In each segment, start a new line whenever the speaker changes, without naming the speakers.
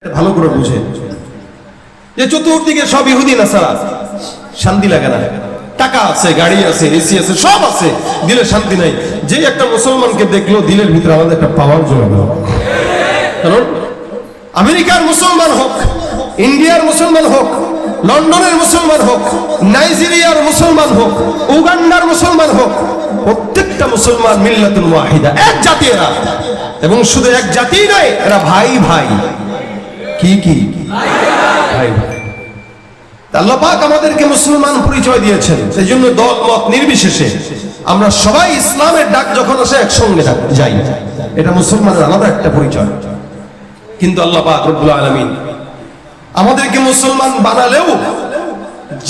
ভালো করে বুঝে যে চতুর্দিকে সব ইহুদি নাসারা, শান্তি লাগে না। টাকা আছে, গাড়ি আছে, এসি আছে, সব আছে, দিলে শান্তি নাই। যে একটা মুসলমানকে দেখলো দিলের ভিতরে আমাদের একটা পাওয়ার জমে গেল। কারণ আমেরিকার মুসলমান হোক, ইন্ডিয়ার মুসলমান হোক, লন্ডনের মুসলমান হোক, নাইজেরিয়ার মুসলমান হোক, উগান্ডার মুসলমান হোক, প্রত্যেকটা মুসলমান মিল্লাতুল ওয়াহিদা, এক জাতি এরা। এবং শুধু এক জাতি নয়, এরা ভাই ভাই। কি কি ভাই ভাই। আল্লাহ পাক আমাদেরকে মুসলমান পরিচয় দিয়েছেন, সেই জন্য দল মত নির্বিশেষে আমরা সবাই ইসলামের ডাক যখন আসে একসঙ্গে যাই। এটা মুসলমানের আলাদা একটা পরিচয়। কিন্তু আল্লাহ পাক রব্বুল আলামিন আমাদেরকে মুসলমান বানালেও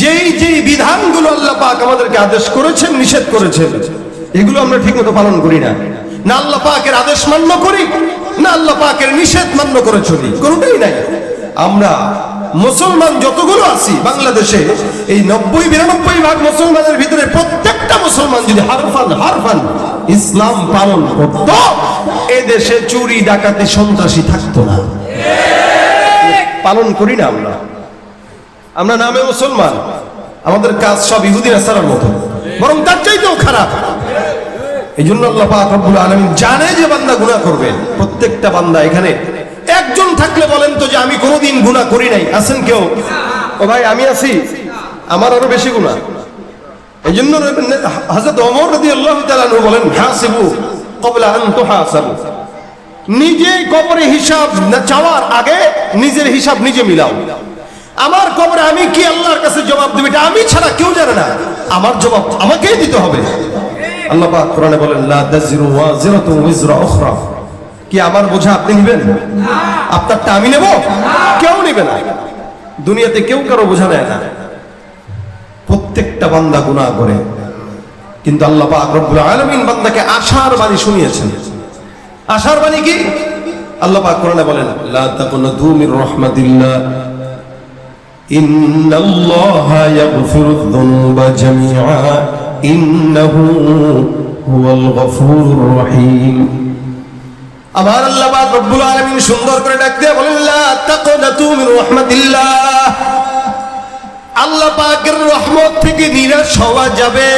যেই যেই বিধানগুলো আল্লাহ পাক আমাদেরকে আদেশ করেছেন, নিষেধ করেছেন, এগুলো আমরা ঠিকমতো পালন করি না। না আল্লাহ পাকের আদেশ মান্য করি, না আল্লাহ পাকের নিষেধ মান্য করে চলি, কোনোটাই নাই। আমরা মুসলমান যতগুলো আছি বাংলাদেশে, এই 90-92 ভাগ মুসলমানের ভিতরে প্রত্যেকটা মুসলমান যদি হারফান ইসলাম পালন করত, এ দেশে চুরি ডাকাতি সন্ত্রাসী থাকতো না। পালন করি না আমরা নামে মুসলমান, আমাদের কাজ সব ইহুদি নাসারার মতো, বরং তার চাইতেও খারাপ। এই জন্য আল্লাহ পাক রব্বুল আলামিন জানে যে বান্দা গুনাহ করবে। প্রত্যেকটা বান্দা, এখানে একজন থাকলে বলেন তো যে আমি কোনোদিন গুনাহ করি নাই, আছেন কেউ? ও ভাই আমি আছি, আমার আরো বেশি গুনাহ। এই জন্য হযরত ওমর রাদিয়াল্লাহু তাআলা আনহু বলেন, হাসিবু ক্বাবলা আন তুহাসাবু, নিজে কবরে হিসাব চাওয়ার আগে নিজের হিসাব নিজে মিলাও। আমার কবরে আমি কি আল্লাহর কাছে জবাব দেব, এটা আমি ছাড়া কেউ জানে না। আমার জবাব আমাকেই দিতে হবে। আল্লাহ পাক কোরআনে বলেন, লা তাযিরু ওয়াজিরাতু ওয়িজরা উখরা, কি আমার বোঝা আপনি নেবেন? আপনারটা আমি নেব? কেউ নেবে না। দুনিয়াতে কেউ কারো বোঝা নেয় না। প্রত্যেকটা বান্দা গুনাহ করে, কিন্তু আল্লাহ পাক রব্বুল আলামিন বান্দাকে আশার বাণী শুনিয়েছেন। আশার বাণী কি? আল্লাহ পাক কোরআনে বলেন, লা তাকুনাতু মির রাহমাতিল্লাহ ইন্নাল্লাহা ইয়াগফিরুয যুনুবা জামিআ ইন্নাহু হুয়াল গফুরুর রহিম। আমার আল্লাহ পাক রব্বুল আলামিন সুন্দর করে ডাক দিয়ে বলেন, লা তাকুনাতু মির রাহমাতিল্লাহ, আল্লাহ পাকের রহমত থেকে নিরাশ হওয়া যাবে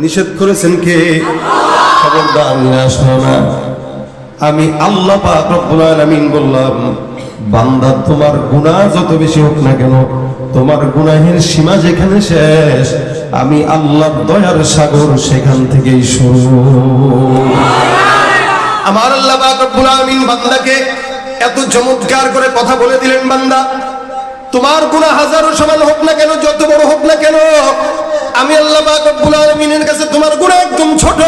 নিষেধ করেছেন কে? খবরদার নিরাশ হও না। আমি আল্লাহ পাক রব্বুল আলামিন বললাম, বান্দা তোমার গুনাহ যত বেশি হোক না কেন, তোমার গুনাহের সীমা যেখানে শেষ, আমি আল্লাহর দয়ার সাগর সেখান থেকেই শুরু। আমার আল্লাহ পাক রব্বুল আলামিন বান্দাকে এত চমৎকার করে কথা বলে দিলেন, বান্দা তোমার গুনাহ হাজারো সমান হোক না কেন, যত বড় হোক না কেন, আমি আল্লাহ পাক রব্বুল আলামিনের কাছে তোমার গুনাহ একদম ছোট।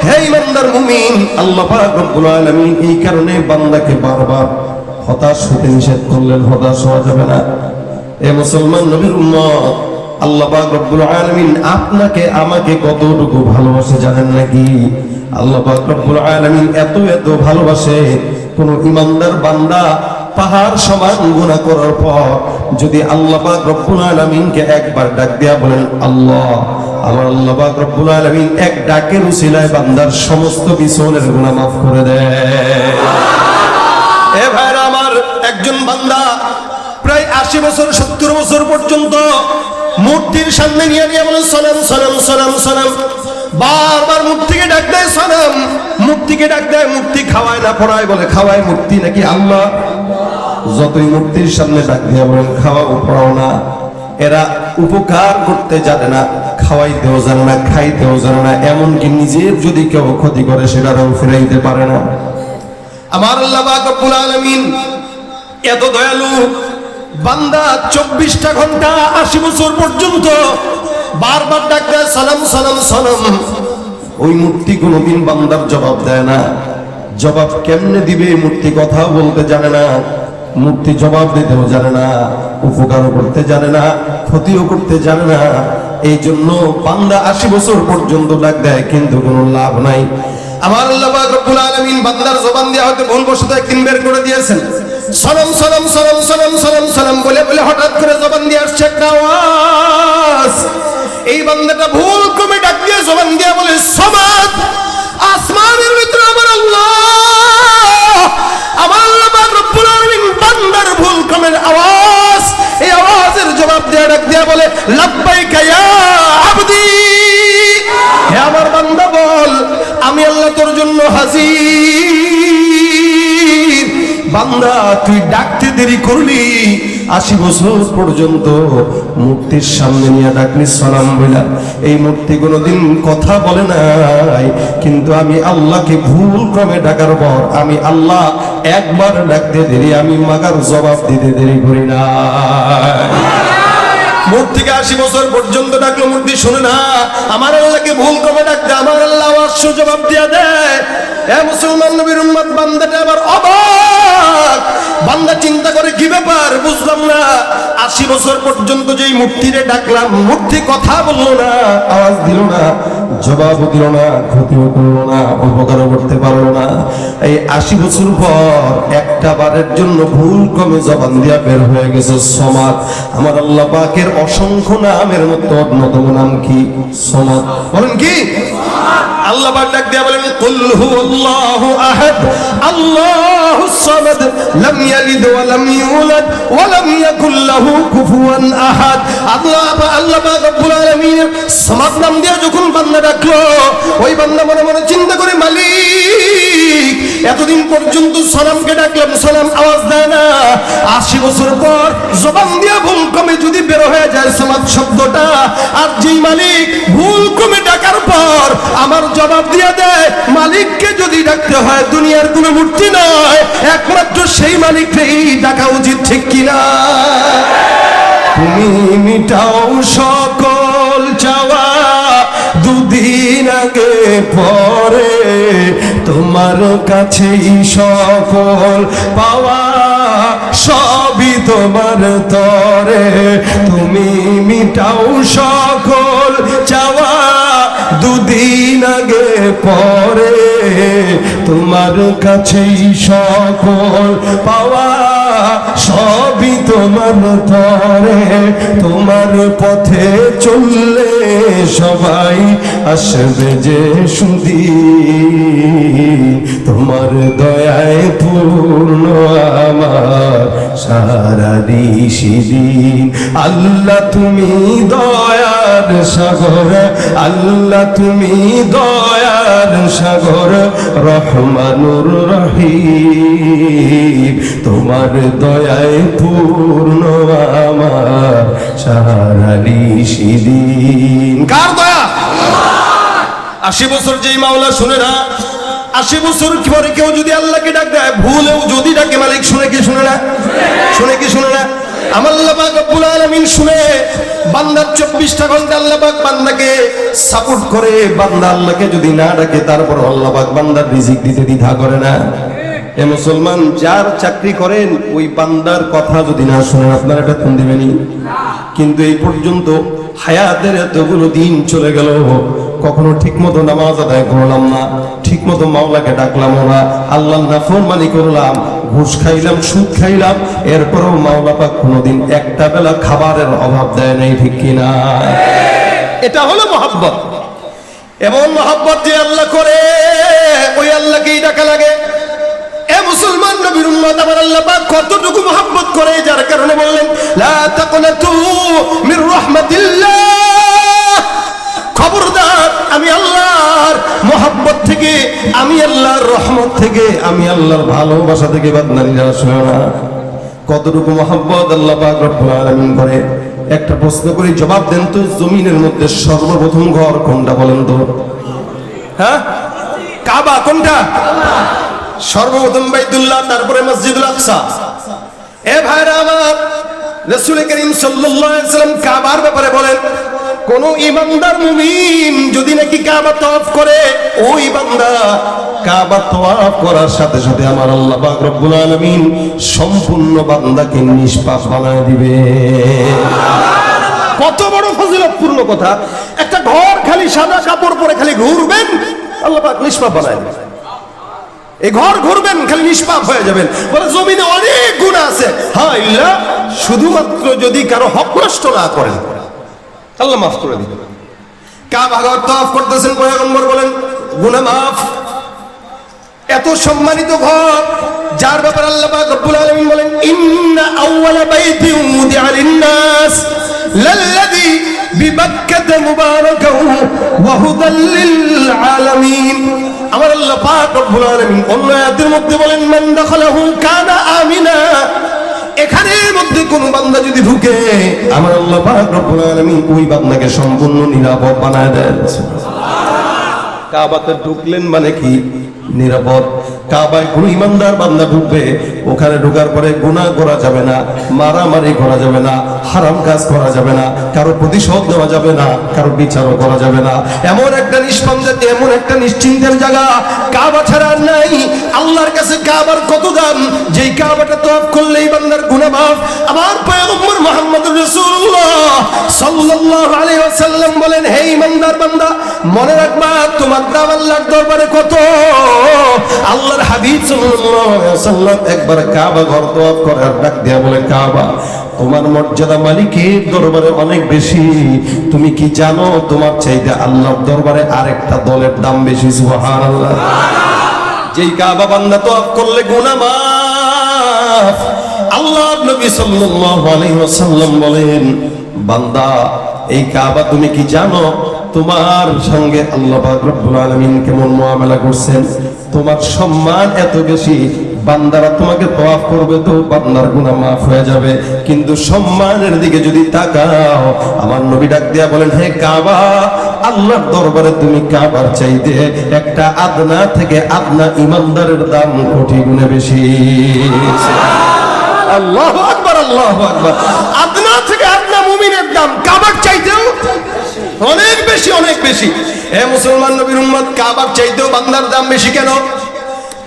হে ইমানদার মুমিন, আল্লাহ পাক রব্বুল আলামিন এই কারণে বান্দাকে বারবার হতাশ হতে নিষেধ করলেন। হতাশ হওয়া যাবে না। এ মুসলমান নবীর উম্মত, আল্লাহ পাক রব্বুল আলামিন আপনাকে আমাকে কতটুকু ভালোবাসে জানেন নাকি? আল্লাহ পাক রব্বুল আলামিন এত এত ভালোবাসে, কোন ইমানদার বান্দা পাহাড় সমান গুনাহ করার পর যদি আল্লাহ পাক রব্বুল আলামিনকে একবার ডাক দিয়া বলেন আল্লাহ, আমার আল্লাহ পাক রব্বুল আলামিন এক ডাকের উসিলায় বান্দার সমস্ত পিছনের গুনাহ মাফ করে দেয়। এ ভাইরা আমার, একজন বান্দা প্রায় 80 বছর 70 বছর পর্যন্ত মূর্তির সামনে নিয়ে বলে সলাম সলাম সলাম সলাম, বারবার মূর্তিকে ডাক দেয় সলাম, মূর্তিকে ডাক দেয়। মূর্তি খাওয়ায় না পড়ায়, বলে খাওয়ায় মূর্তি নাকি আল্লাহ? যতই মূর্তির সামনে ডাক দিয়ে বলেন খাওয়াও পড়াও না, এরা উপকার করতে জানে না, খাওয়াইতেও জানে না, খাইতেও জানে না, এমনকি নিজের যদি কেউ ক্ষতি করে সেটাও ফিরাইতে পারে না। আমার আল্লাহ পাক রব্বুল আলামিন এত দয়ালু, বান্দা 24টা ঘন্টা 80 বছর পর্যন্ত বারবার ডাক দেয় সালাম সালাম সালাম, ওই মূর্তি কোনোদিন বান্দার জবাব দেয় না। জবাব কেমনে দিবে? মূর্তি কথা বলতে জানে না, মূর্তি জবাব দিতেও জানে না, উপকারও করতে জানে না, ক্ষতিও করতে জানে না। এই জন্য বান্দা 80 বছর পর্যন্ত ডাক দেয়, কিন্তু কোনো লাভ নাই। আমার আল্লাহ পাক রব্বুল আলামিন বান্দার জবান দিয়ে হয়তো ভুলবশত একদিন বের করে দিয়েছেন, সালাম সালাম সালাম সালাম সালাম সালাম বলে বলে হঠাৎ করে জবান দিয়ে আসছে একটা আওয়াজ। এই বান্দাটা ভুল ক্রমে ডাক দিয়ে জবান দিয়ে বলে সমাদ। আসমানের ভিতরে আমার আল্লাহ, আমার দিয়া ডাক দিয়া বলে লাব্বাইকা ইয়া আবদি, হে আমার বান্দা বল আমি আল্লাহ তোর জন্য হাজির। বান্দা তুই ডাকতে দেরি করলি, 80 বছর পর্যন্ত মূর্তির সামনে নিয়ে ডাকলি সালাম বইলা, এই মূর্তি কোনোদিন কথা বলে নাই, কিন্তু আমি আল্লাহকে ভুল ক্রমে ডাকার পর আমি আল্লাহ একবার ডাকতে দেরি, আমি মাগার জবাব দিতে দেরি করি না। মূর্তিকে 80 বছর পর্যন্ত ডাকলো, মূর্তি শুনে না, আমার আল্লাহকে ভুল ক্রমে ডাকতে আমার আল্লাহ আওয়াজ জবাব দিয়া দেয়। এ মুসলমান নবীর উম্মত, বান্দাটা আবার অবাক, বান্দা চিন্তা করে কি ব্যাপার বুঝলাম না, 80 বছর পর্যন্ত যেই মূর্তিরে ডাকলাম, মূর্তি কথা বললো না, আওয়াজ দিল না, জবাবও দিল না, ক্ষতিও করলো না, উপকারও করতে পারলো না। এই 80 বছর পর একটা বারের জন্য ভুল ক্রমে জবান দিয়া বের হয়ে গেছে সমাদ। আমার আল্লাহ পাকের অসংখ্য নামের মধ্যে অন্যতম নাম কি? সমাদ। বলেন কি? আল্লাহ পাক ডাক দিয়া বলেন কুল হুয়াল্লাহু আহাদ আল্লাহুস সামাদ লাম ইয়ালিদ ওয়া লাম ইউলাদ ওয়া লাম ইয়াকুল লাহু কুফুয়ান আহাদ। আল্লাহ পাক রব্বুল আলামিন সমাদ নাম দিয়ে যখন বান্দা ডাকলো, ওই বান্দা মনে মনে চিন্তা করে মালিক এতদিন পর্যন্ত সালামকে ডাকলাম, সালাম আওয়াজ দেয় না, 80 বছর পর জবান দিয়ে ভুল ক্রমে যদি বের হয়ে যায় সমাদ শব্দটা, আর যেই মালিক ভুল ক্রমে ডাকার পর আমার জবাব দিয়ে দেয়, মালিককে যদি ডাকতে হয় দুনিয়ার কোনো মূর্তি নয়, একমাত্র সেই মালিককেই ডাকা উচিত, ঠিক কিনা? তুমি মিটাও সকল চাওয়া দুদিন আগে পরে, তোমার কাছেই সকল পাওয়া সবই তোমার তরে। তুমি মিটাও সকল চাওয়া দুদিন আগে পরে, তোমার কাছেই সকল পাওয়া সবই তোমার তরে। তোমার পথে চললে সবাই আসবে যে সুদিন, তোমার দয়ায় পূর্ণ আমার সারা দিন। আল্লাহ তুমি দয়ার সাগর, আল্লাহ তুমি দয়ার সাগর, রহমানুর রহিম, তোমার দয়ায় পূর্ণ আমার সারা দিন। কার দয়া? 80 বছর যেই মাওলা শুনে না, 80 বছর পরে কেউ যদি আল্লাহকে ডাক দেয়, ভুলেও যদি ডাকে, মালিক শুনে কি শুনে না? শুনে কি শুনে না? আমার আল্লাহ পাক রব্বুল আলামিন শুনে। বান্দার 24টা ঘন্টা আল্লাহ পাক বান্দাকে সাপোর্ট করে, বান্দা আল্লাহকে যদি না ডাকে তারপর আল্লাহ পাক বান্দার রিজিক দিতে দ্বিধা করে না। এ মুসলমান, যার চাকরি করেন ওই বান্দার কথা যদি না শুনেন আপনারা এটা কোন দিবেনি? কিন্তু এই পর্যন্ত হায়াতের এতগুলো দিন চলে গেল, কখনো ঠিক মতো নামাজ আদায় করলাম না, ঠিক মতো মাওলাকে ডাকলাম না, আল্লাহর নাফরমানি করলাম, ঘুষ খাইলাম, সুদ খাইলাম, এরপরও মাওলা পাক কোনোদিন একটা বেলা খাবারের অভাব দেয় নাই, ঠিক কিনা? এটা হলো মহব্বত। এমন মহব্বত যে আল্লাহ করে, ওই আল্লাহকেই ডাকা লাগে। এ মুসলমান নবীর উম্মত, আমার আল্লাহ পাক কতটুকু মহব্বত করে, যার কারণে বললেন লা তাকনাতু মির রাহমাতিল্লাহ, খবরদার আমি আল্লাহর মহব্বত থেকে, আমি আল্লাহর রহমত থেকে, আমি আল্লাহর ভালোবাসা থেকে বান্দা নিরাশ হয় না। কতটুকু মহব্বত আল্লাহ পাক রব্বুল আলামিন করে। একটা প্রশ্ন করি, জবাব দেন তো, জমিনের মধ্যে সর্বপ্রথম ঘর কোনটা বলেন তো? হ্যাঁ, কাবা কোনটা? সর্বপ্রথম বাইতুল্লাহ, তারপরে মসজিদুল আকসা। এ ভাইরা আমার, রাসূল করিম সাল্লাল্লাহু আলাইহি ওয়াসাল্লাম কাবার ব্যাপারে বলেন, কোন ইমানদার মুমিন যদি নাকি কাবা তওয়াফ করে, ওই বান্দা কাবা তওয়াফ করার সাথে সাথে আমার আল্লাহ পাক রব্বুল আলামিন সম্পূর্ণ বান্দাকে নিষ্পাপ বানায় দিবে। কত বড় ফজিলতপূর্ণ কথা! একটা ঘর খালি সাদা কাপড় পরে খালি ঘুরবেন, আল্লাহ পাক নিষ্পাপ বানায় দিবে। এই ঘর ঘুরবেন খালি নিষ্পাপ হয়ে যাবেন। বলে জমিনে অনেক গুনাহ আছে, হ্যাঁ, ইল্লা শুধুমাত্র যদি কারো হক নষ্ট না করেন আল্লাহ মাফ করে দিবেন। কাবা ঘর তওয়াফ করতেছেন, পয়গম্বর বলেন গুনাহ মাফ। এত সম্মানিত ঘর, যার ব্যাপারে আল্লাহ পাক রব্বুল আলামিন বলেন ইন্না আউওয়ালা বাইতিন উদিআ লিন-নাস লাল্লাযী বিবাক্কাতা মুবারাকান ওয়া হুদাল লিল আলামিন। আমার আল্লাহ পাক রব্বুল আলামিন অন্য আয়াতের মধ্যে বলেন মান দাখালাহু কানা আমিনা। এখানের মধ্যে কোন বান্দা যদি ঢুকে আমার আল্লাহ পাক রব্বুল আলামিন ওই বান্দাকে সম্পূর্ণ নিরাপদ বানায় দেন। কাবাতে ঢুকলেন মানে কি? নিরাপদ। কাবায় কোন ইমানদার বান্দা ঢুকবে, ওখানে ঢোকার পরে গুনাহ করা যাবে না, মারামারি করা যাবে না, হারাম কাজ করা যাবে না, কারো প্রতিশোধ নেওয়া যাবে না, কারো বিচারও করা যাবে না। এমন একটা নিষ্পন্দাতে, এমন একটা নিশ্চিন্তের জায়গা কাবা ছাড়া আর নাই। আল্লাহর কাছে কাবার কত দাম, যেই কাবাটা তওয়াফ করলেই বান্দার গুনাহ মাফ। আমার পয়গম্বর মুহাম্মদুর রাসূলুল্লাহ সাল্লাল্লাহু আলাইহি ওয়াসাল্লাম বলেন, হে ইমানদার বান্দা, মনে রাখবা তোমার দাম আল্লাহর দরবারে কত। আল্লাহর হাবিব সাল্লাল্লাহু আলাইহি ওয়াসাল্লাম একবার কাবা ঘর তওয়াফ করার ডাক দিয়া বলে, কাবা তোমার মর্যাদা মালিকের দরবারে অনেক বেশি। তুমি কি জানো তোমার চাইতে আল্লাহর দরবারে আরেকটা দলের দাম বেশি? সুবহানাল্লাহ। যেই কাবা বান্দা তওয়াফ করলে গুনাহ মাফ। আল্লাহর নবী সাল্লাল্লাহু আলাইহি ওয়াসাল্লাম বলেন, বান্দা এই কাবা তুমি কি জানো তোমার সঙ্গে আল্লাহ পাক রব্বুল আলামিন কেমন মুআমালা করছেন? তোমার সম্মান এত বেশি, বান্দারা তোমাকে তওয়াফ করবে তো বান্দার গুনাহ মাফ হয়ে যাবে, কিন্তু সম্মানের দিকে যদি তাকাও, আমার নবী ডাক দিয়া বলেন, হে কাবা, আল্লাহর দরবারে তুমি কাবার চাইতে একটা আদনা থেকে আদনা ইমানদারের দাম কোটি গুণে বেশি। আল্লাহু আকবার, আল্লাহু আকবার। আদনা থেকে আদনা মুমিনের দাম কাবার চাইতেও অনেক বেশি, অনেক বেশি। হে মুসলমান নবীর উম্মত, কাবার চাইতেও বান্দার দাম বেশি কেন?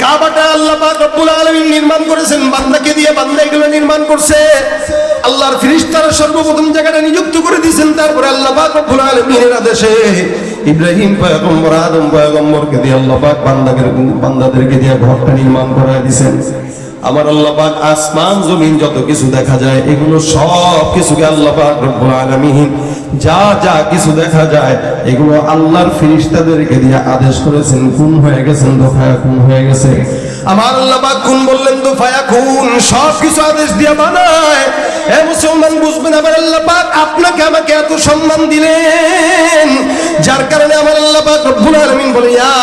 কাবাটা আল্লাহ পাক রব্বুল আলামিন নির্মাণ করেছেন বান্দাকে দিয়ে, বান্দা এগুলো নির্মাণ করছে। আল্লাহর ফেরেশতারা সর্বপ্রথম জায়গাটা নিযুক্ত করে দিয়েছেন, তারপরে আল্লাহ পাক রব্বুল আলামিনের আদেশে ইব্রাহিম পয়গম্বর, আদম পয়গম্বরকে দিয়ে আল্লাহ পাক বান্দাদেরকে দিয়ে ঘরটা নির্মাণ করায় দিয়েছেন। আমার আল্লাহ পাক আসমান জমিন যত কিছু দেখা যায়, এগুলো সব কিছুকে আল্লাহ পাক রব্বুল আলামিন যা যা কিছু দেখা যায় এগুলো আল্লাহর ফেরেশতাদেরকে দিয়ে আদেশ করেছেন, কুন হয়ে গেছেন, দফায়া কুন হয়ে গেছে। আমার আল্লাহ পাক কুন বললেন, দফায়া কুন, সব কিছু আদেশ দিয়ে বানায়। হে মুসলমান বুঝবেন, আমার আল্লাহ পাক আপনাকে আমাকে এত সম্মান দিলেন, যার কারণে আমার আল্লাহ পাক রব্বুল আলামিন বলে, ইয়া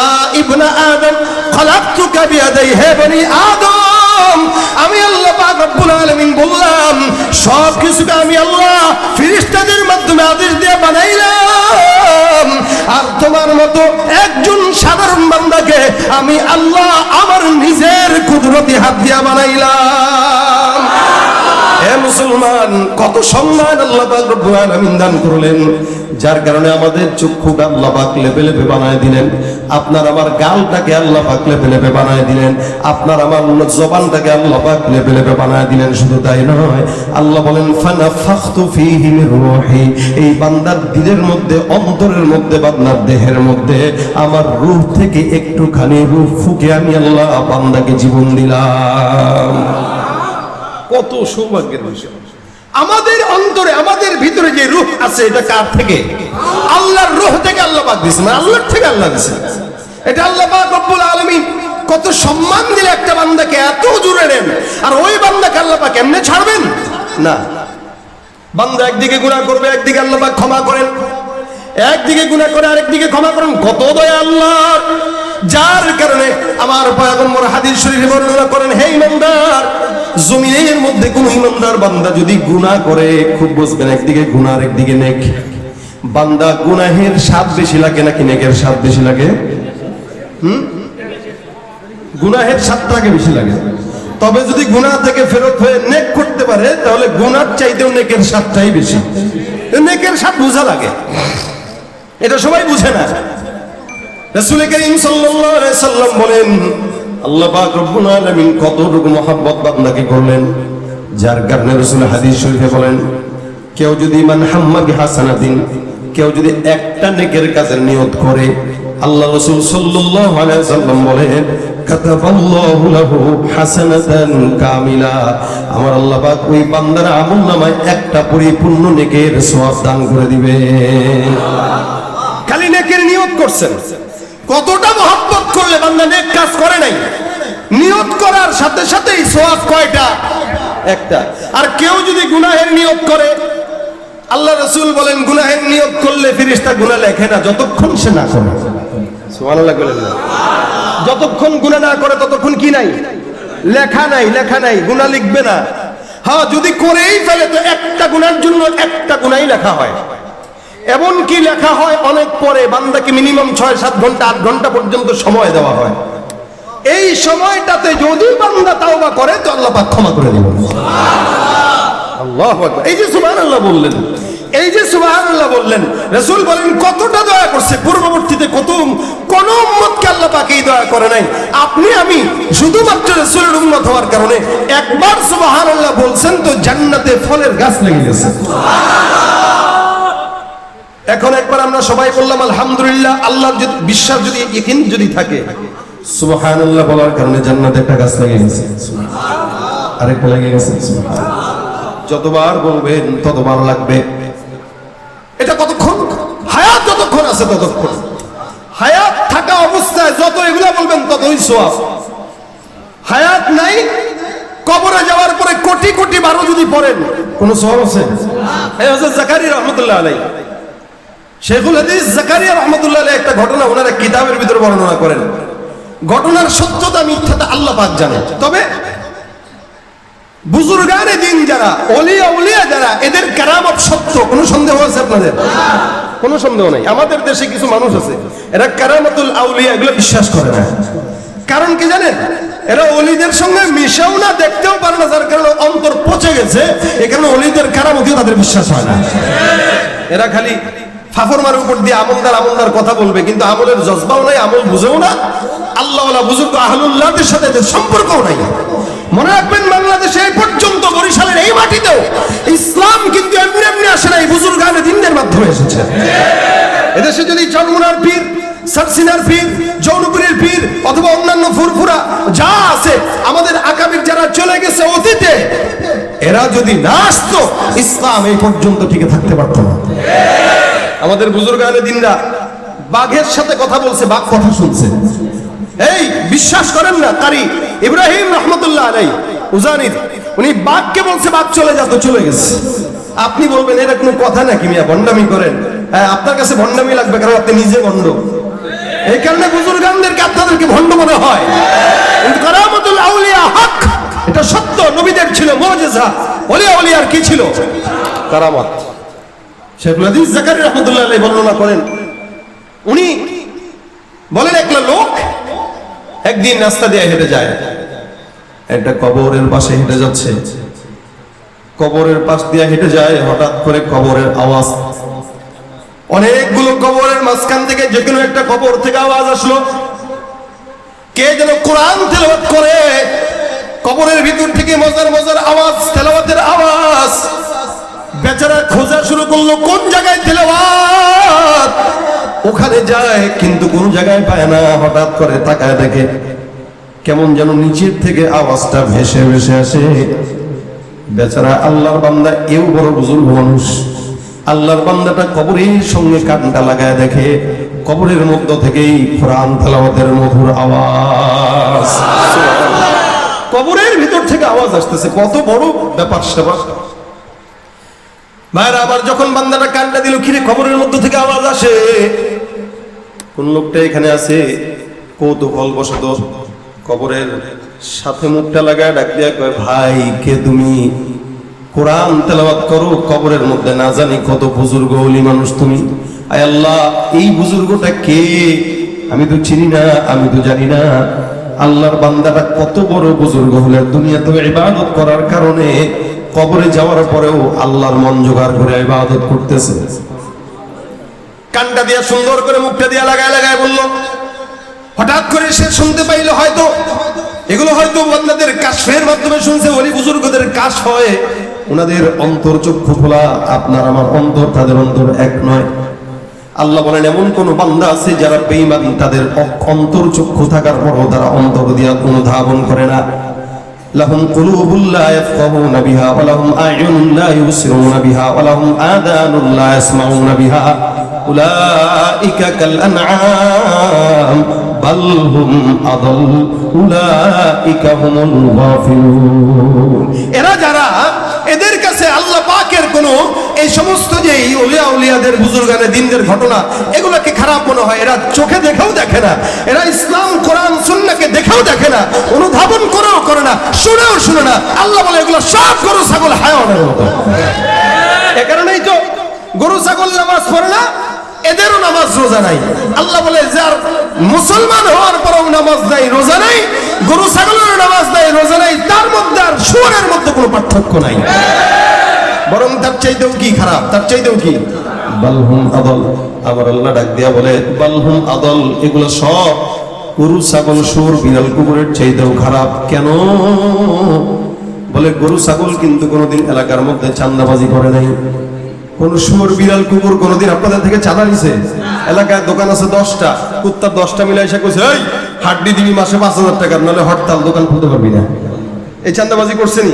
ইবনা আদম খলাকতুকা বিয়াদাই, হে বনি আদম, আমি আল্লাহ পাক রব্বুল আলামিন বললাম সব কিছুকে আমি আল্লাহ ফেরেশতাদের মাধ্যমে আদেশ দিয়ে বানাইলাম, আর তোমার মতো একজন সাধারণ বান্দাকে আমি আল্লাহ আমার নিজের কুদরতি হাত দিয়ে বানাইলাম। হে মুসলমান, কত সম্মান আল্লাহ পাক রব্বুল আলামিন দান করলেন, যার কারণে আমাদের চক্ষুকে আল্লাহ পাক লেপে লেপে বানায় দিলেন, আপনার আমার গালটাকে আল্লাহ পাক লেপে লেপে বানায় দিলেন, আপনার আমার জবানটাকে আল্লাহ পাক লেপে লেপে বানায় দিলেন। শুধু তাই নয়, আল্লাহ বলেন, ফানাফাখতু ফীহি মির রূহি, এই বান্দার দিলের মধ্যে, অন্তরের মধ্যে, বান্দার দেহের মধ্যে আমার রূহ থেকে একটুখানি রূহ ফুঁকে আমি আল্লাহ বান্দাকে জীবন দিলাম। কত সৌভাগ্যের বিষয়! আমাদের অন্তরে, আমাদের ভিতরে যে রূহ আছে, এটা কার থেকে? আল্লাহর রূহ থেকে আল্লাহ পাক দিয়েছেন, আল্লাহর থেকে আল্লাহ দিয়েছেন। এটা আল্লাহ পাক রব্বুল আলামিন কত সম্মান দিলে একটা বান্দাকে, এত জুড়ে নেন, আর ওই বান্দাকে আল্লাহ পাক এমনি ছাড়বেন না। বান্দা একদিকে গুনাহ করবে, একদিকে আল্লাহ পাক ক্ষমা করেন, একদিকে গুনাহ করে আরেকদিকে ক্ষমা করেন, কত দয়া আল্লাহর। যার কারণে আমার পয়গম্বর হাদিস শরীফে বর্ণনা করেন, হে ইমানদার, জমিনের মধ্যে কোন ইমানদার বান্দা যদি গুনাহ করে, খুব বুঝবেন, একদিকে গুনাহ আর একদিকে নেক, বান্দা গুনাহের স্বাদ বেশি লাগে নাকি নেকের স্বাদ বেশি লাগে? গুনাহের স্বাদটাকে বেশি লাগে। তবে যদি গুনাহ থেকে ফেরত হয়ে নেক করতে পারে, তাহলে গুনার চাইতেও নেকের স্বাদটাই বেশি। নেকের স্বাদ বোঝা লাগে, এটা সবাই বুঝে না। রাসূল করিম সাল্লাল্লাহু আলাইহি সাল্লাম বলেন, আল্লাহ পাক রব্বুল আলামিন কতটুকু মহব্বত বান্দাকে করলেন, যার কারণে রাসূল হাদিস শরীফে বলেন, কেউ যদি মান হাম্মা বিহাসানাতিন, কেউ যদি একটা নেকের কাজের নিয়ত করে, আল্লাহ রাসূল সাল্লাল্লাহু আলাইহি সাল্লাম বলেন, কাতাবাল্লাহু লাহু হাসানাতান কামিলা, আমার আল্লাহ পাক ওই বান্দার আমলনামায় একটা পরিপূর্ণ নেকের সওয়াব দান করে দিবে। খালি নেকের নিয়ত করছেন, কতটা মহব্বত করলে বান্দা নেক কাজ করে নাই, নিয়ত করার সাথে সাথেই সওয়াব কয়টা? একটা। আর কেউ যদি গুনাহের নিয়ত করে, আল্লাহ রাসূল বলেন গুনাহের নিয়ত করলে ফেরেশতা গুনাহ লেখে না যতক্ষণ সে না করে। সুবহানাল্লাহ বলেন না, যতক্ষণ গুনাহ না করে ততক্ষণ কি নাই, লেখা নাই, গুনাহ লিখবে না। হ্যাঁ, যদি করেই ফেলে তো একটা গুনার জন্য একটা গুনাহই লেখা হয়। এমন কি লেখা হয় অনেক পরে, বান্দাকে মিনিমাম 6-7 ঘন্টা 8 ঘন্টা পর্যন্ত সময় দেওয়া হয়। এই সময়টাতে যদি বান্দা তাওবা করে তো আল্লাহ পাক ক্ষমা করে দিবেন। আল্লাহু আকবার। এই যে সুবহানাল্লাহ বললেন, এই যে সুবহানাল্লাহ বললেন, রাসূল বলেন কতটা দয়া করছে। পূর্ববর্তীতে কোন উম্মতকে আল্লাহ পাক এই দয়া করে নাই। আপনি আমি শুধুমাত্র রাসূলের উম্মত হওয়ার কারণে একবার সুবহানাল্লাহ বলছেন তো জান্নাতে ফলের গাছ লেগে গেছে। এখন একবার আমরা সবাই বললাম আলহামদুলিল্লাহ। আল্লাহর যদি বিশ্বাস, যদি ইয়াকিন যদি থাকে, সুবহানাল্লাহ বলার কারণে জান্নাতে একটা গাছ লেগে গেছে, আরেকটা লেগে গেছে। যতবার বলবেন ততবার লাগবে। এটা কতক্ষণ? হায়াত যতক্ষণ আছে ততক্ষণ। হায়াত থাকা অবস্থায় যত এগুলা বলবেন ততই সওয়াব। হায়াত নাই, কবরে যাওয়ার পরে কোটি কোটি বারো যদি পড়েন কোন সওয়াব আছে? এই হযরত জাকারিয়া রাহমাতুল্লাহ আলাইহি, শেখুল হাদিস জাকারিয়া রাহমাতুল্লাহ আলাইহি একটা ঘটনা ওনারা কিতাবের ভিতরে বর্ণনা করেন। ঘটনার সত্যতা মিথ্যাটা আল্লাহ পাক জানে। তবে বুজুর্গানে দিন যারা, ওলিয়া উলিয়া যারা, এদের কারামত সত্য, কোনো সন্দেহ আছে আপনাদের? কোনো সন্দেহ নাই। আমাদের দেশে কিছু মানুষ আছে এরা কারামাতুল আউলিয়া এগুলো বিশ্বাস করে না। কারণ কি জানেন? এরা ওলিদের সঙ্গে মিশাও না, দেখতেও পারে না, যার কারণে অন্তর পচে গেছে। এখানে ওলিদের কারামতিও তাদের বিশ্বাস হয় না। এরা খালি ফাফরমার উপর দিয়ে আমলদার কথা বলবে, কিন্তু আমলের জজবাও নাই, আমল বুঝেও না। আল্লাহওয়ালা বুজুর্গ আহলুল্লাহদের সাথে এদের সম্পর্কও নাই। মনে রাখবেন, বাংলাদেশে এই পর্যন্ত, বরিশালের এই মাটিতেও ইসলাম কিন্তু এমনি এমনি আসে না, এই বুজুর্গানে দিনদের মাধ্যমে এসেছে। এদেশে যদি চরমুনার পীর, সারসিনার পীর, জৌনপুরের পীর অথবা অন্যান্য ফুরফুরা যা আছে, আমাদের আকাবির যারা চলে গেছে অতীতে, এরা যদি না আসতো ইসলাম এই পর্যন্ত টিকে থাকতে পারত না। আমাদের বুজুর্গানে দিনরা বাঘের সাথে কথা বলছে, বাঘ কথা শুনছে। এই বিশ্বাস করেন না, কারি ইব্রাহিম রহমতুল্লাহ আলাইহি উজানির, উনি বাঘকে বলছে বাঘ চলে যা, তো চলে গেছে। আপনি বলবেন এটা কোনো কথা নাকি মিয়া, ভণ্ডামি করেন? হ্যাঁ, আপনার কাছে ভণ্ডামি লাগবে, কারণ আপনি নিজে ভণ্ড। এই কারণে বুজুর্গানদেরকে আপনাদেরকে ভণ্ড মনে হয়। কিন্তু কারামাতুল আউলিয়া হক, এটা সত্য। নবীদের ছিল মুজিজা, ওলিয়া উলিয়ার কি ছিল? কারামাত। শেখুল হাদিস জাকারিয়া রাহমাতুল্লাহ আলাইহি বর্ণনা করেন, উনি বলেন একলা লোক একদিন রাস্তা দিয়ে হেঁটে যায়, একটা কবরের পাশে হেঁটে যাচ্ছে। কবরের পাশ দিয়ে হেঁটে যায়, হঠাৎ করে কবরের আওয়াজ, অনেকগুলো কবরের মাঝখান থেকে যে কোনো একটা কবর থেকে আওয়াজ আসলো। কে যেন কোরআন তেলাওয়াত করে। কবরের ভিতর থেকে মজার মজার আওয়াজ, তেলাওয়াতের আওয়াজ। বেচারা খোঁজা শুরু করলো কোন জায়গায় তেলাওয়াত। ওখানে যায় কিন্তু কোন জায়গায় পায় না। হঠাৎ করে তাকায় দেখে কেমন যেন নিচের থেকে আওয়াজটা ভেসে ভেসে আসে। বেচারা আল্লাহর বান্দা, এও বড় বুজুর্গ মানুষ, আল্লাহর বান্দাটা কবরের সঙ্গে কানটা লাগায় দেখে কবরের মধ্য থেকেই কোরআন তেলাওয়াতের মধুর আওয়াজ। কবরের ভিতর থেকে আওয়াজ আসতেছে, কত বড় ব্যাপার সেবা। ভাইরা আবার যখন বান্দাটা কানটা দিল, কিরে কবরের মধ্য থেকে আওয়াজ আসে, কোন লোকটা এখানে আছে, কৌতূহল বশত কবরের সাথে মুখটা লাগায় ডাক দিয়া কয়, ভাই কে তুমি? কোরআন তেলাওয়াত করো কবরের মধ্যে, না জানি কত বুজুর্গ ওলি মানুষ তুমি। আয় আল্লাহ, এই বুজুর্গটা কে? আমি তো চিনি না, আমি তো জানি না। আল্লাহর বান্দাটা কত বড় বুজুর্গ হলে দুনিয়াতে ইবাদত করার কারণে কবরে যাওয়ার পরেও আল্লাহর মন জোগাড় করে ইবাদত করতেছে। কানটা দিয়া সুন্দর করে মুখটা দিয়া লাগায় লাগায় বলল। হঠাৎ করে সে শুনতে পাইলো, হয়তো এগুলো হয়তো বান্দাদের কাশফের মাধ্যমে শুনছে, ওলি বুজুর্গদের কাশ হয়, ওনাদের অন্তর চক্ষু খোলা। আপনার আমার অন্তর, তাদের অন্তর এক নয়। আল্লাহ বলেন এমন কোন বান্দা আছে যারা বেঈমান, তাদের অন্তর চক্ষু থাকার পরও তারা অন্তর দিয়া কোনো ধাবন করে না। লাহুম কুলুবুল লা ইয়াফকাহুনা বিহা ওয়া লাহুম আ'য়ুনুন লা ইউবসিরুনা বিহা ওয়া লাহুম আযানুন লা ইয়াসমাউনা বিহা উলাইকা কাল আনআম বাল হুম আদাল উলাইকা হুমুল গাফিলুন। এরা যারা, এদের কাছে আল্লাহ পাকের কোনো কখনো এই সমস্ত যে ওলিয়া উলিয়াদের বুজুর্গানে দিনদের ঘটনা এগুলোকে খারাপ মনে হয়, এরা চোখে দেখেও দেখে না, এরা ইসলাম কোরআন সুন্নাহকে দেখেও দেখে না, অনুধাবন করেও করে না, শুনেও শুনে না। আল্লাহ বলে এগুলো সব গরু ছাগল হায়াওয়ানের মতো। এ কারণেই তো গরু ছাগল নামাজ পড়ে না, এদেরও নামাজ রোজা নাই। আল্লাহ বলে যার মুসলমান হওয়ার পরেও নামাজ নাই রোজা নাই, গরু ছাগলের নামাজ নাই রোজা নাই, তার মধ্যে আর শুয়োরের মধ্যে কোনো পার্থক্য নাই, বরং তার চাইতেও কি খারাপ, তার চাইতেও কি বালহুম আদল। আমার আল্লাহ ডাক দিয়া বলে বালহুম আদল, এগুলো সব গরু ছাগল শুয়োর বিড়াল কুকুরের চাইতেও খারাপ। কেন? বলে গরু ছাগল কিন্তু কোনোদিন এলাকার মধ্যে চাঁদাবাজি করে নাই, কোন শুয়োর বিড়াল কুকুর কোনদিন আপনাদের থেকে চাঁদা নিছে? এলাকায় দোকান আছে 10টা, কুত্তার 10টা মিলে এসে কইছে এই হাড্ডি দিবি মাসে 5,000 টাকা, নাহলে হরতাল, দোকান খুলতে পারবি না। এই চাঁদাবাজি করছেনি?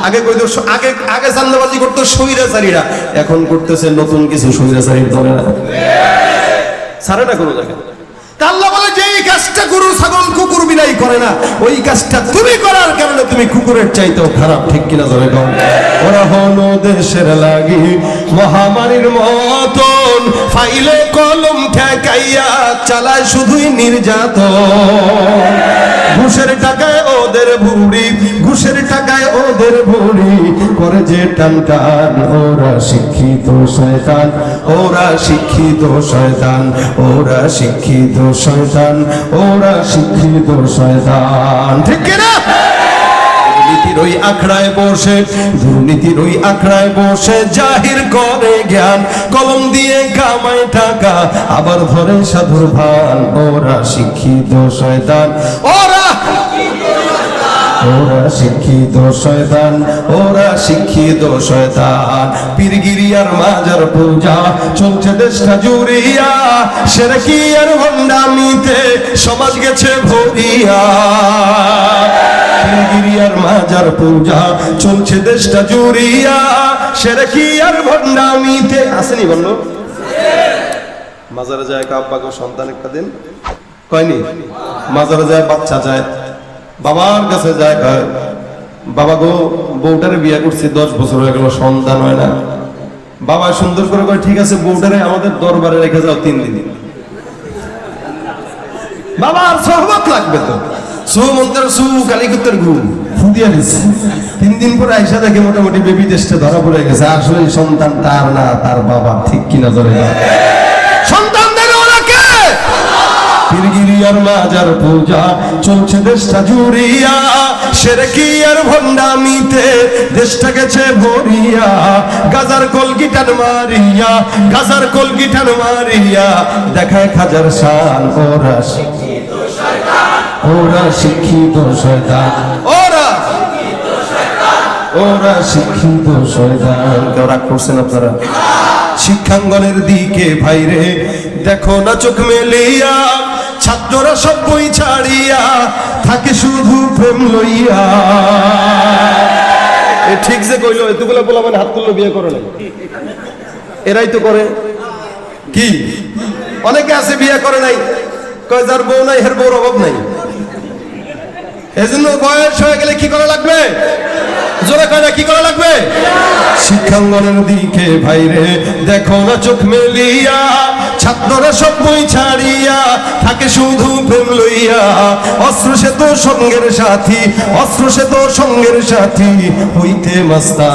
আগে কইতো আগে চাঁদাবাজি করতো স্বৈরাচারীরা, এখন করতেছে নতুন কিছু স্বৈরাচারীর দলেরা, ছাড়ে না কোনো জায়গায়। আল্লাহ বলে যে এই কাজটা গরু ছাগল কুকুর বিলাই করে না, ওই কাজটা তুমি করার কারণে তুমি কুকুরের চাইতেও খারাপ, ঠিক কিনা ধরে কম? ওরা হলো দেশের লাগি মহামারীর মতন, ফাইলে কলম ঠেকাইয়া চালায় শুধুই নির্যাতন। ঘুষের টাকায় ওদের ভুড়ি, ঘুষের টাকায় ওদের ভুড়ি করে যে টান টান। ওরা শিক্ষিত শয়তান, ওরা শিক্ষিত শয়তান, ওরা শিক্ষিত শয়তান, ওরা শিক্ষিত শয়তান, ঠিক কিনা? দুর্নীতির ওই আখড়ায় বসে, দুর্নীতির ওই আখড়ায় বসে জাহির করে জ্ঞান, কলম দিয়ে কামায় টাকা আবার ধরে সাধুর ভান। ওরা শিক্ষিত শয়তান, ওরা শিক্ষিত শয়তান, ওরা শিক্ষিত শয়তান। পীরগিরি আর মাজার পূজা চলছে দেশটা জুড়িয়া, শিরকি আর ভণ্ডামিতে সমাজ গেছে ভরিয়া। পীরগিরি আর মাজার পূজা চলছে দেশটা জুড়িয়া, শিরকি আর ভণ্ডামিতে। আসেনি বললো মাজারে যায় আব্বাকে সন্তান একটা দিন কয়নি, মাজারে যায় বাচ্চা যায়, বাবার কাছে যায়, বাবা গো বউটারে বিয়ে করছি 10 বছর হয়ে গেল, সন্তান হয় না। বাবা সুন্দর করে কয় ঠিক আছে বউটারে আমাদের দরবারে রেখে যাও 3 দিন। বাবার সহমত লাগবে তো, সুমন্ত্রের সু কালীকুত্তের ঘুম ফুদিয়া দিচ্ছে। 3 দিন পরে আইসা দেখে মোটামুটি বেবি টেস্টে ধরা পড়ে গেছে, আসলে সন্তান তার না, তার বাবা, ঠিক কিনা ধরে না? সন্তান দেবে ওনাকে। পীরগিরি আর মাজার পূজা চলছে দেশটা জুড়িয়া, শিরকি আর ভণ্ডামিতে দেশটা গেছে ভরিয়া। গাজার কলগিটান মারিয়া, গাজার কলগিটান মারিয়া দেখায় খাজার শান। ওরা শিক্ষিত শয়তান, ওরা শিক্ষিত শয়তান, ওরা ওরা শিক্ষিত শয়তান। রাগ করছেন আপনারা? শিক্ষাঙ্গনের দিকে ভাইরে দেখো না চোখ মেলিয়া, ছাত্ররা সব বই ছাড়িয়া থাকে শুধু প্রেম লইয়া। ঠিক যে কইলো এতগুলো বলা মানে হাত তুললো বিয়ে করে নাই, এরাই তো করে। কি অনেকে আছে বিয়ে করে নাই, কয় যার বউ নাই হের বউর অভাব নাই। এজন্য বয়স হয়ে গেলে কি করা লাগবে? জোরে কয় না, কি করা লাগবে? শিক্ষাঙ্গনের দিকে ভাইরে দেখো না চোখ মেলিয়া, ছাত্ররা সব বই ছাড়িয়া থাকে শুধু প্রেম লইয়া। অস্ত্র সে তো সঙ্গের সাথী, অস্ত্র সে তো সঙ্গের সাথী হইতে মাস্তা।